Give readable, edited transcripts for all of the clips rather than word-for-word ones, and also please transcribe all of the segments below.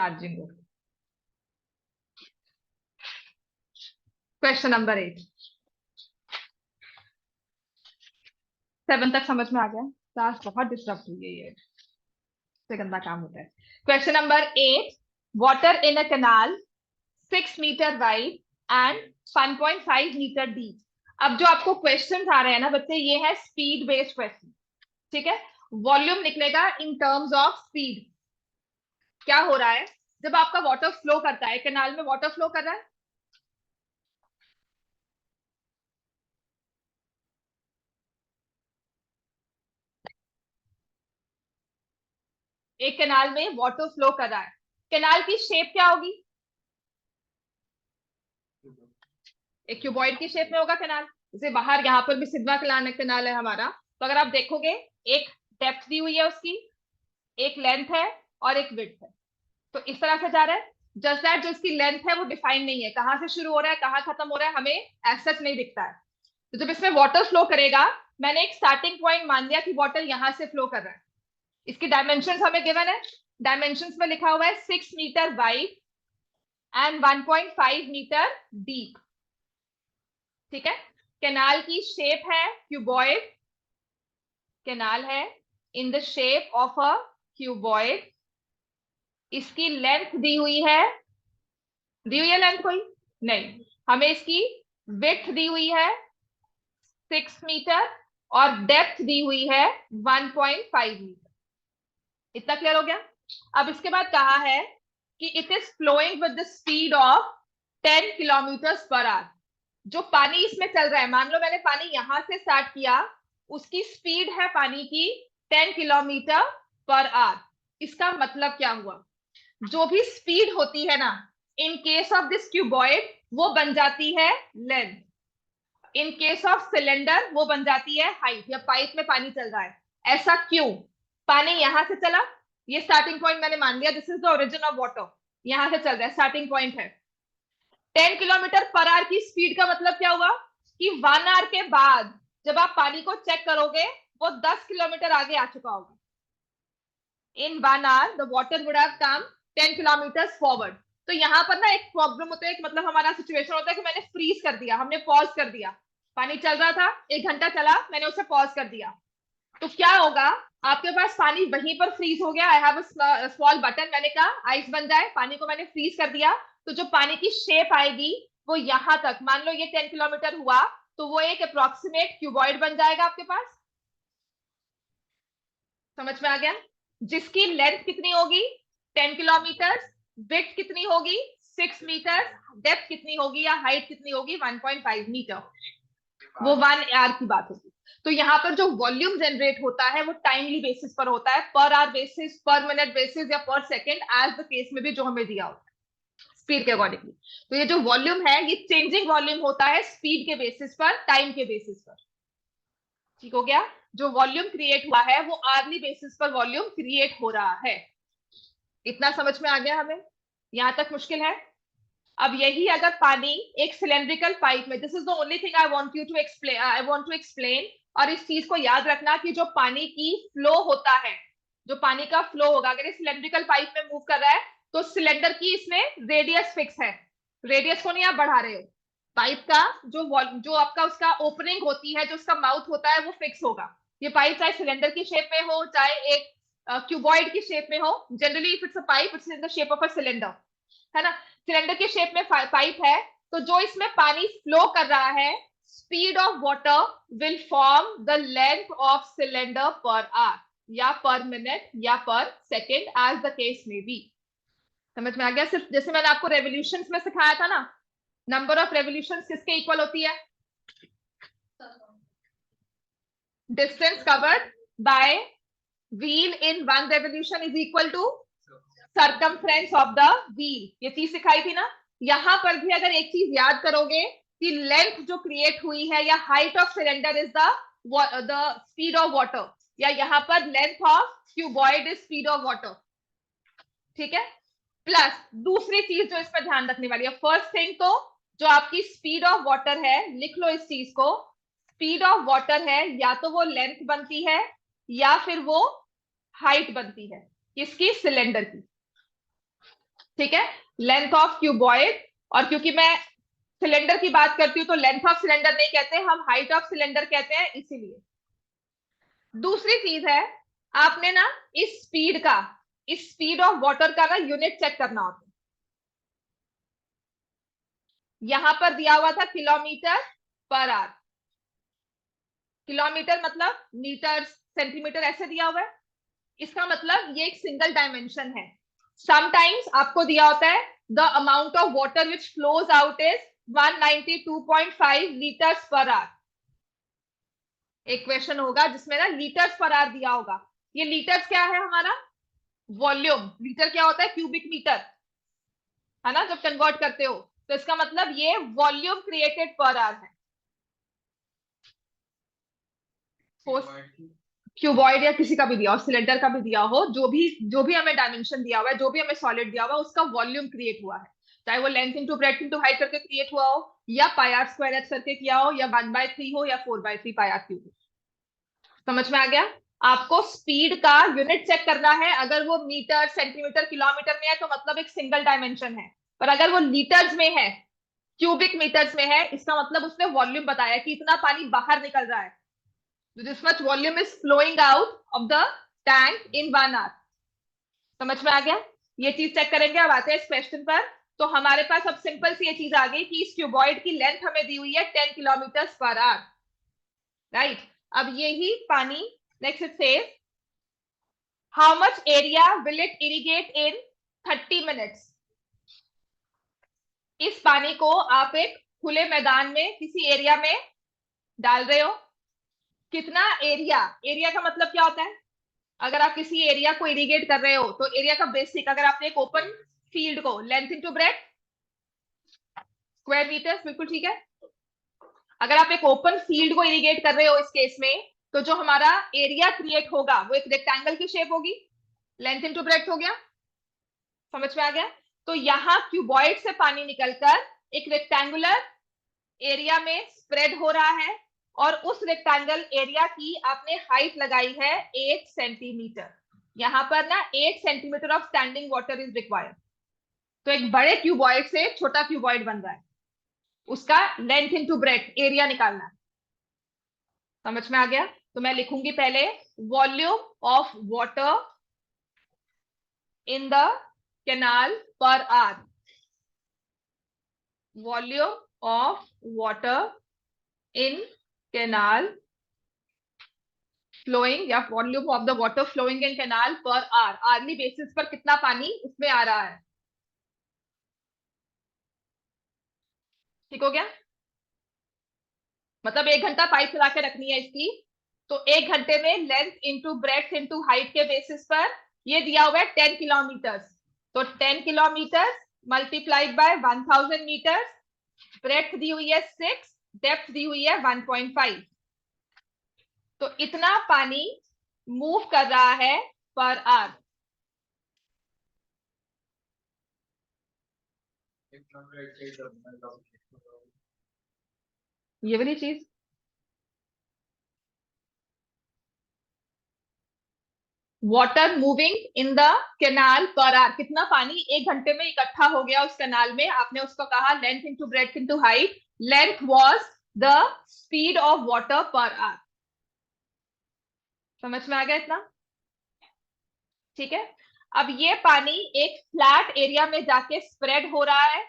Charging हो। Question number 8, 7 तक समझ में आ गया? क्लास बहुत डिस्टर्ब हुई है, ये से गंदा काम होता है। Question number 8, water in a canal 6 metre wide and 1.5 metre deep. अब जो आपको क्वेश्चन आ रहे हैं ना बच्चे, ये है स्पीड बेस्ड क्वेश्चन। ठीक है, वॉल्यूम निकलेगा इन टर्म्स ऑफ स्पीड। क्या हो रहा है जब आपका वाटर फ्लो करता है, कैनाल में वाटर फ्लो कर रहा है, एक कैनाल में वाटर फ्लो कर रहा है, कैनाल की शेप क्या होगी? एक क्यूबॉइड की शेप में होगा कैनाल। जैसे बाहर यहाँ पर भी सिग्मा कैनाल है हमारा, तो अगर आप देखोगे एक डेप्थ दी हुई है उसकी, एक लेंथ है और एक विड्थ है। तो इस तरह से जा रहा है। जस्ट दैट जो इसकी लेंथ है वो डिफाइन नहीं है, कहां से शुरू हो रहा है कहां खत्म हो रहा है हमें एज नहीं दिखता है। तो जब इसमें वाटर फ्लो करेगा, मैंने एक स्टार्टिंग पॉइंट मान लिया कि वाटर यहां से फ्लो कर रहा है। इसकी डायमेंशन हमें गिवन है, डायमेंशन में लिखा हुआ है 6 metre wide and 1.5 metre deep. ठीक है, कैनाल की शेप है क्यूबॉइड, कैनाल है in the shape of a cuboid. इसकी लेंथ दी हुई है लेंथ कोई नहीं, हमें इसकी विड्थ दी हुई है 6 मीटर और डेप्थ दी हुई है 1.5 मीटर। इतना क्लियर हो गया? अब इसके बाद कहा है कि it is flowing with the speed of 10 kilometre per hour. जो पानी इसमें चल रहा है, मान लो मैंने पानी यहां से स्टार्ट किया, उसकी स्पीड है पानी की 10 किलोमीटर पर आवर। इसका मतलब क्या हुआ? जो भी स्पीड होती है ना, in case of this cuboid वो बन जाती है length, in case of cylinder वो बन जाती है हाइट, या पाइप में पानी चल रहा है। ऐसा क्यों? पानी यहां से चला, ये स्टार्टिंग पॉइंट मैंने मान लिया, this is the origin of water, यहां से चल रहा है, स्टार्टिंग पॉइंट है। 10 किलोमीटर पर आवर की स्पीड का मतलब क्या हुआ कि 1 आवर के बाद जब आप पानी को चेक करोगे वो 10 किलोमीटर आगे आ चुका होगा। In 1 hour the water would have come 10 kilometre forward. तो यहाँ पर ना एक प्रॉब्लम होता है, मतलब हमारा सिचुएशन होता है कि मैंने फ्रीज कर दिया, हमने पॉज कर दिया, पानी चल रहा था 1 घंटा चला, मैंने उसे पॉज कर दिया। तो क्या होगा, आपके पास पानी वहीं पर फ्रीज हो गया। I have a small button, मैंने कहा आइस बन जाए, पानी को मैंने फ्रीज कर दिया। तो जो पानी की शेप आएगी वो यहां तक, मान लो ये 10 किलोमीटर हुआ, तो वो एक अप्रोक्सीमेट क्यूबॉइड बन जाएगा आपके पास। समझ में आ गया? जिसकी लेंथ कितनी होगी 10 किलोमीटर, विड्थ कितनी होगी 6 मीटर, डेप्थ कितनी होगी या हाइट कितनी होगी 1.5 मीटर। वो 1 आवर की बात होगी। तो यहाँ पर जो वॉल्यूम जनरेट होता है वो टाइमली बेसिस पर होता है, पर आवर बेसिस, पर मिनट बेसिस या पर सेकेंड, एज द केस में भी जो हमें दिया होता है स्पीड के अकॉर्डिंगली। तो ये जो वॉल्यूम है ये चेंजिंग वॉल्यूम होता है स्पीड के बेसिस पर, टाइम के बेसिस पर। ठीक हो गया? जो वॉल्यूम क्रिएट हुआ है वो आवर्ली बेसिस पर वॉल्यूम क्रिएट हो रहा है। इतना समझ में आ गया हमें? यहां तक मुश्किल है? अब यही अगर पानी एक सिलेंड्रिकल पाइप में, this is the only thing I want you to explain, I want to explain. और इस चीज को याद रखना कि जो पानी की फ्लो होता है, जो पानी का फ्लो होगा, अगर ये सिलेंड्रिकल पाइप में मूव कर रहा है तो सिलेंडर की इसमें रेडियस फिक्स है, रेडियस को नहीं आप बढ़ा रहे हो। पाइप का जो आपका उसका ओपनिंग होती है, जो उसका माउथ होता है वो फिक्स होगा। ये पाइप चाहे सिलेंडर की शेप में हो चाहे एक क्यूबॉइड की शेप में हो, generally if it's a pipe it's in the shape of a cylinder, है ना? सिलेंडर के शेप में पाइप है, तो जो इसमें पानी फ्लो कर रहा है, speed of water will form the length of cylinder per hour या पर मिनट या पर सेकेंड, एज द केस में बी। समझ में आ गया? सिर्फ जैसे मैंने आपको रेवोल्यूशंस में सिखाया था ना, नंबर ऑफ रेवोल्यूशंस किसके इक्वल होती है? Distance covered by wheel in 1 revolution is equal to circumference of the wheel. ये चीज सिखाई थी ना। यहां पर भी अगर एक चीज याद करोगे कि लेंथ जो क्रिएट हुई है या height of cylinder is the speed of water, या यहां पर length of cuboid is speed of water. ठीक है? प्लस दूसरी चीज जो इसमें ध्यान रखने वाली है, फर्स्ट थिंग तो जो आपकी स्पीड ऑफ वाटर है, लिख लो इस चीज को, स्पीड ऑफ वाटर है या तो वो लेंथ बनती है या फिर वो हाइट बनती है, किसकी? सिलेंडर की। ठीक है, लेंथ ऑफ क्यूबॉइड। और क्योंकि मैं सिलेंडर की बात करती हूँ तो लेंथ ऑफ सिलेंडर नहीं कहते, हम हाइट ऑफ सिलेंडर कहते हैं, इसीलिए। दूसरी चीज है, आपने ना इस स्पीड ऑफ वाटर का ना यूनिट चेक करना होता है। यहां पर दिया हुआ था किलोमीटर पर आवर। किलोमीटर मतलब मीटर सेंटीमीटर ऐसे दिया हुआ है, इसका मतलब ये एक सिंगल डायमेंशन है। समटाइम्स आपको दिया होता है the amount of water which flows out is 192.5 litres per hour. एक क्वेश्चन होगा जिसमें ना लीटर्स पर आवर दिया होगा। ये लीटर्स क्या है हमारा? वॉल्यूम। लीटर क्या होता है? क्यूबिक मीटर, है ना, जब कन्वर्ट करते हो। तो इसका मतलब ये वॉल्यूम क्रिएटेड पर आवर है। क्यूबॉइड या किसी का भी दिया हो, सिलेंडर का भी दिया हो, जो भी हमें डायमेंशन दिया हुआ है, जो भी हमें सॉलिड दिया हुआ है, उसका वॉल्यूम क्रिएट हुआ है। चाहे वो length into breadth into height करके क्रिएट हुआ हो, या पाई आर स्क्वायर एच करके किया हो, या 1/3 हो, या 4/3 पाई आर क्यूब। समझ में आ गया? आपको स्पीड का यूनिट चेक करना है। अगर वो मीटर सेंटीमीटर किलोमीटर में है तो मतलब एक सिंगल डायमेंशन है, पर अगर वो लीटर्स में है, क्यूबिक मीटर्स में है, इसका मतलब उसने वॉल्यूम बताया कि इतना पानी बाहर निकल रहा है। This much volume is flowing out of the tank in 1 hour। समझ में आ गया? ये चीज चेक करेंगे। अब आते हैं इस क्वेश्चन पर। तो हमारे पास अब सिंपल सी ये चीज आ गई कि इस क्यूबॉइड की लेंथ हमें दी हुई है 10 किलोमीटर पर आवर, राइट। अब यही पानी, next it says how much area will it irrigate in 30 minutes. इस पानी को आप एक खुले मैदान में किसी एरिया में डाल रहे हो। कितना एरिया? एरिया का मतलब क्या होता है? अगर आप किसी एरिया को इरिगेट कर रहे हो तो एरिया का बेसिक, अगर आपने एक ओपन फील्ड को length into breadth square metre, बिल्कुल ठीक है। अगर आप एक ओपन फील्ड को इरिगेट कर रहे हो इस केस में, तो जो हमारा एरिया क्रिएट होगा वो एक रेक्टेंगल की शेप होगी। लेंथ इंटू ब्रेड हो गया, समझ में आ गया? तो यहां क्यूबॉइड से पानी निकलकर एक रेक्टेंगुलर एरिया में स्प्रेड हो रहा है, और उस रेक्टेंगल एरिया की आपने हाइट लगाई है 8 सेंटीमीटर। यहां पर ना 8 centimetre of standing water is required. तो एक बड़े क्यूबॉइड से छोटा क्यूबॉइड बन रहा है, उसका लेंथ इंटू ब्रेथ एरिया निकालना है। समझ में आ गया? तो मैं लिखूंगी पहले volume of water in the canal per hour. Volume of water in canal flowing, या volume of the water flowing in canal per hour. Early basis पर कितना पानी उसमें आ रहा है। ठीक हो गया? मतलब 1 घंटा पाइप चला के रखनी है इसकी, तो 1 घंटे में length into breadth into height के बेसिस पर ये दिया हुआ है 10 किलोमीटर। तो 10 kilometre multiplied by 1000 metre, breadth दी हुई है 6, डेप्थ दी हुई है 1.5। तो इतना पानी मूव कर रहा है पर आवर। ये वाली चीज, water moving in the canal per our, कितना पानी 1 घंटे में इकट्ठा हो गया उस कैनाल में। आपने उसको कहा length into breadth into height. Length was the speed of water per hour. समझ में आ गया इतना? ठीक है। अब ये पानी एक फ्लैट एरिया में जाके स्प्रेड हो रहा है,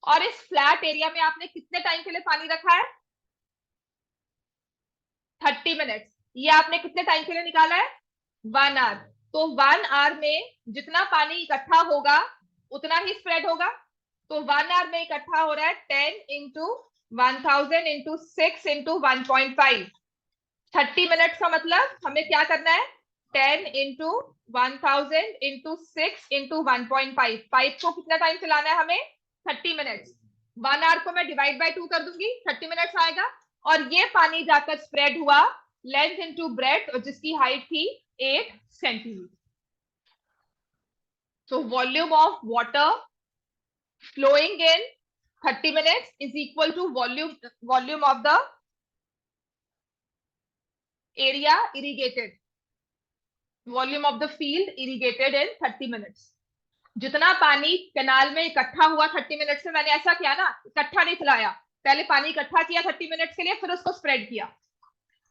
और इस फ्लैट एरिया में आपने कितने टाइम के लिए पानी रखा है? 30 मिनट्स। ये आपने कितने टाइम के लिए निकाला है? 1 आवर। तो 1 आवर में जितना पानी इकट्ठा होगा उतना ही स्प्रेड होगा। तो 1 आवर में इकट्ठा हो रहा है 10 इंटू 1000 इंटू 6 इंटू 1.5। 30 मिनट्स का मतलब हमें क्या करना है? 10 इंटू 1000 इंटू 6 इंटू 1.5। पाइप को कितना टाइम चलाना है हमें? 30 मिनट्स। 1 आवर को मैं डिवाइड बाय 2 कर दूंगी, 30 मिनट्स आएगा। और ये पानी जाकर स्प्रेड हुआ लेंथ इंटू ब्रेथ, और जिसकी हाइट थी 8 centimetre. So volume of water flowing in 30 minutes is equal to volume of the area irrigated, volume of the field irrigated in 30 minutes। जितना पानी कैनाल में इकट्ठा हुआ 30 मिनट्स में, मैंने ऐसा किया ना, इकट्ठा नहीं चलाया, पहले पानी इकट्ठा किया 30 मिनट्स के लिए, फिर उसको स्प्रेड किया,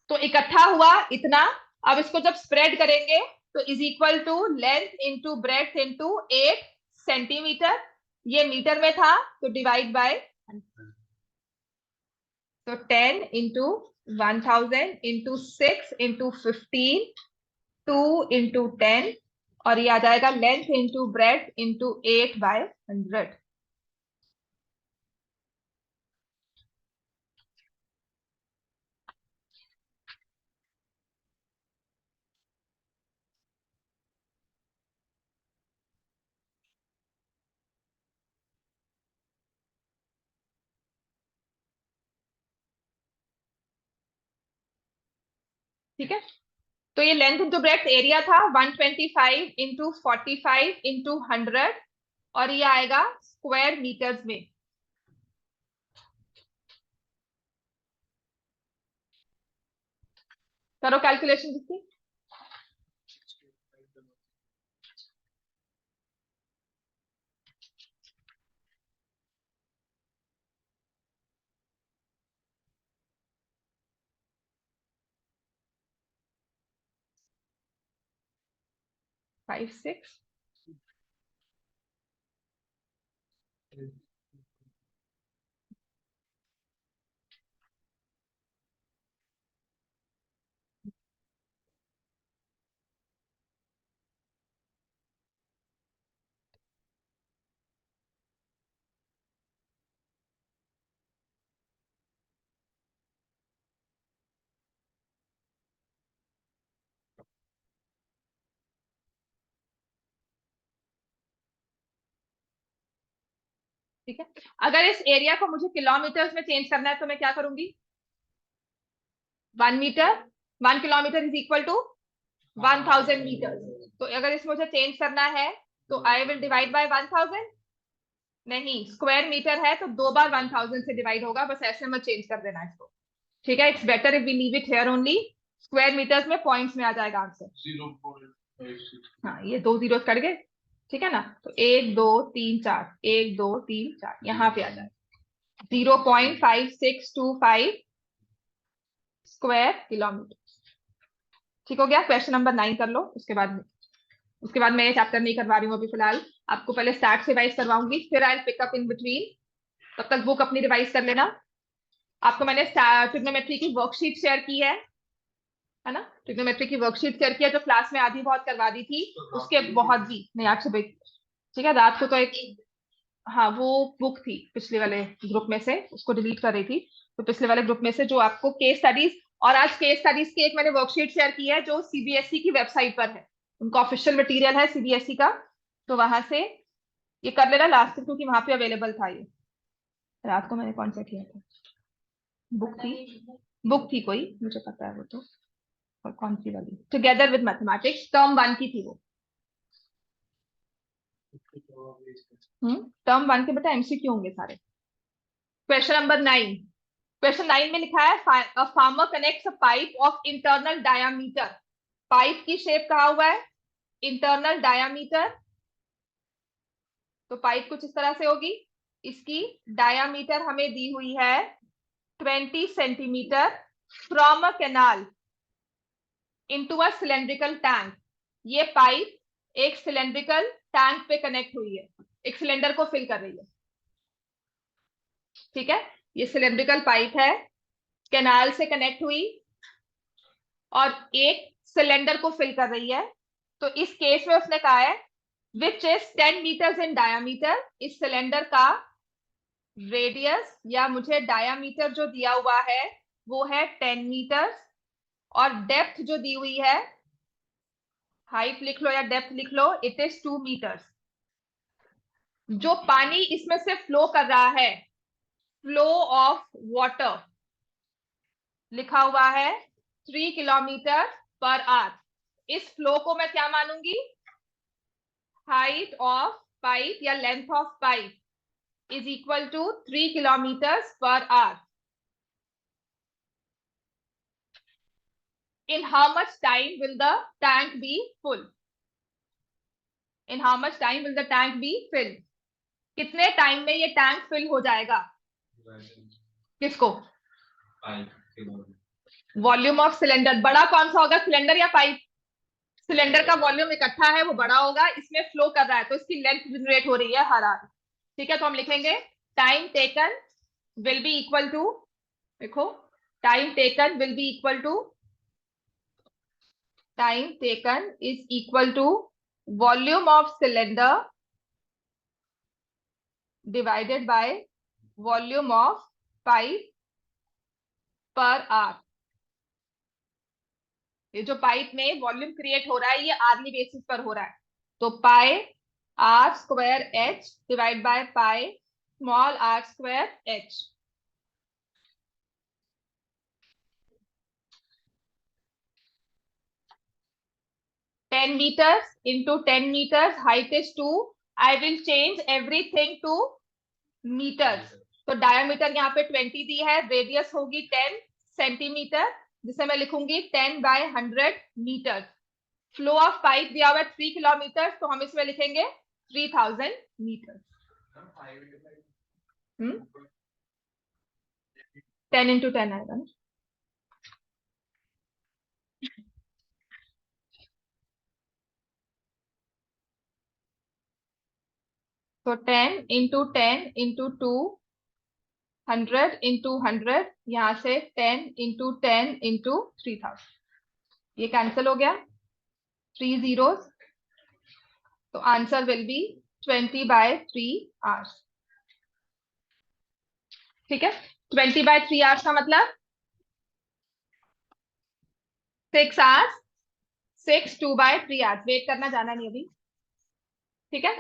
तो इकट्ठा हुआ इतना। अब इसको जब स्प्रेड करेंगे तो is equal to length into breadth into 8 centimetre, ये मीटर में था तो डिवाइड बाय, तो 10 इंटू 1000 इंटू 6 इंटू 15, 2 इंटू 10, और ये आ जाएगा लेंथ इंटू ब्रेड्थ इंटू 8/100। ठीक है, तो ये लेंथ इंटू ब्रेड्थ एरिया था 125 इंटू 45 इंटू 100, और ये आएगा स्क्वायर मीटर्स में। करो कैलकुलेशन कितनी, 5 6, ठीक है। अगर इस एरिया को मुझे किलोमीटर्स में चेंज करना है तो मैं क्या करूंगी, 1 metre, 1 kilometre is equal to 1000 metre. तो अगर इसमें मुझे चेंज करना है तो आई विल डिवाइड बाय 1000, नहीं स्क्वायर मीटर है तो 2 बार 1000 से डिवाइड होगा, बस ऐसे में चेंज कर देना इसको। ठीक है, it's better if we leave it here only, square metres में पॉइंट्स में आ जाएगा आंसर। 0.86, हाँ ये 2 जीरो कट गए, ठीक है ना, तो 1 2 3 4, 1 2 3 4 यहाँ पे आ जाएगा 0.5625 स्क्वायर किलोमीटर। ठीक हो गया, क्वेश्चन नंबर 9 कर लो, उसके बाद मैं ये चैप्टर नहीं करवा रही हूँ अभी फिलहाल, आपको पहले स्टार्ट से रिवाइज करवाऊंगी, फिर I pick up in between, तब तक बुक अपनी रिवाइज कर लेना। आपको मैंने ट्रिग्नोमेट्री की वर्कशीट शेयर की है ना, ट्रिग्नोमेट्री की वर्कशीट शेयर किया जो क्लास में आधी बहुत करवा दी थी, उसके बहुत भी नहीं, आज सुबह, ठीक है, रात को तो एक, हाँ वो बुक थी पिछले वाले ग्रुप में से, उसको डिलीट कर रही थी, तो पिछले वाले ग्रुप में से जो आपको केस स्टडीज, और आज केस स्टडीज की एक मैंने वर्कशीट शेयर की है जो सीबीएसई की वेबसाइट पर है, उनका ऑफिशियल मटेरियल है सीबीएसई का, तो वहां से ये कर लेना लास्ट, क्योंकि वहां पे अवेलेबल था ये। रात को मैंने कौन सा किया था, बुक थी कोई, मुझे पता है वो तो, और कौन सी वाली, टुगेदर विद मैथमेटिक्स, टर्म 1 की थी वो। टर्म 1 के बेटा एमसीक्यू होंगे सारे। क्वेश्चन नंबर 9, क्वेश्चन 9 में लिखा है a farmer connects a pipe of internal diameter, pipe की शेप कहा हुआ है इंटरनल डायामीटर, तो पाइप कुछ इस तरह से होगी, इसकी डायामीटर हमें दी हुई है 20 centimetre, from a canal into a cylindrical tank, ये पाइप एक सिलेंड्रिकल टैंक पे कनेक्ट हुई है, एक सिलेंडर को फिल कर रही है। ठीक है, ये सिलेंड्रिकल पाइप है, कैनाल से कनेक्ट हुई और एक सिलेंडर को फिल कर रही है, तो इस केस में उसने कहा है which is 10 metres in diameter, इस सिलेंडर का रेडियस या मुझे डायामीटर जो दिया हुआ है वो है 10 मीटर, और डेप्थ जो दी हुई है, हाइट लिख लो या डेप्थ लिख लो, इट इज 2 मीटर्स। जो पानी इसमें से फ्लो कर रहा है, फ्लो ऑफ वाटर लिखा हुआ है 3 किलोमीटर पर आवर, इस फ्लो को मैं क्या मानूंगी, हाइट ऑफ पाइप या length of pipe is equal to 3 kilometre per hour. In how much time will the tank be full, in how much time will the tank be filled? कितने time में ये tank fill हो जाएगा? किसको? Volume of cylinder. बड़ा कौन सा होगा, सिलेंडर या पाइप? सिलेंडर का वॉल्यूम इकट्ठा है वो बड़ा होगा, इसमें फ्लो कर रहा है तो इसकी लेंथ जनरेट हो रही है हर आवर। ठीक है, तो हम लिखेंगे time taken will be equal to, देखो time taken will be equal to, time taken is equal to volume of cylinder divided by volume of pipe per hour. ये जो पाइप में वॉल्यूम क्रिएट हो रहा है ये आर्ली बेसिस पर हो रहा है, तो pi R square H divide by pi small R square H. Ten meters into 10 meters, height is 2. I will change everything to meters. तो डायमीटर यहाँ पे 20 दी है, रेडियस होगी 10 सेंटीमीटर, जिसे मैं लिखूंगी 10 by 100 metre. Flow of pipe दिया हुआ है 3 किलोमीटर, तो हम इसमें लिखेंगे 3000 मीटर। 10 into 10 आएगा ना। तो 10 into 10 into 2, 100 into 100, यहां से 10 into 10 into 3000, ये कैंसिल हो गया, 3 zeros, तो आंसर विल बी 20/3 आवर्स। ठीक है, 20/3 आवर्स का मतलब 6 आवर्स, 6 2/3 आवर्स। वेट करना, जाना नहीं अभी। ठीक है,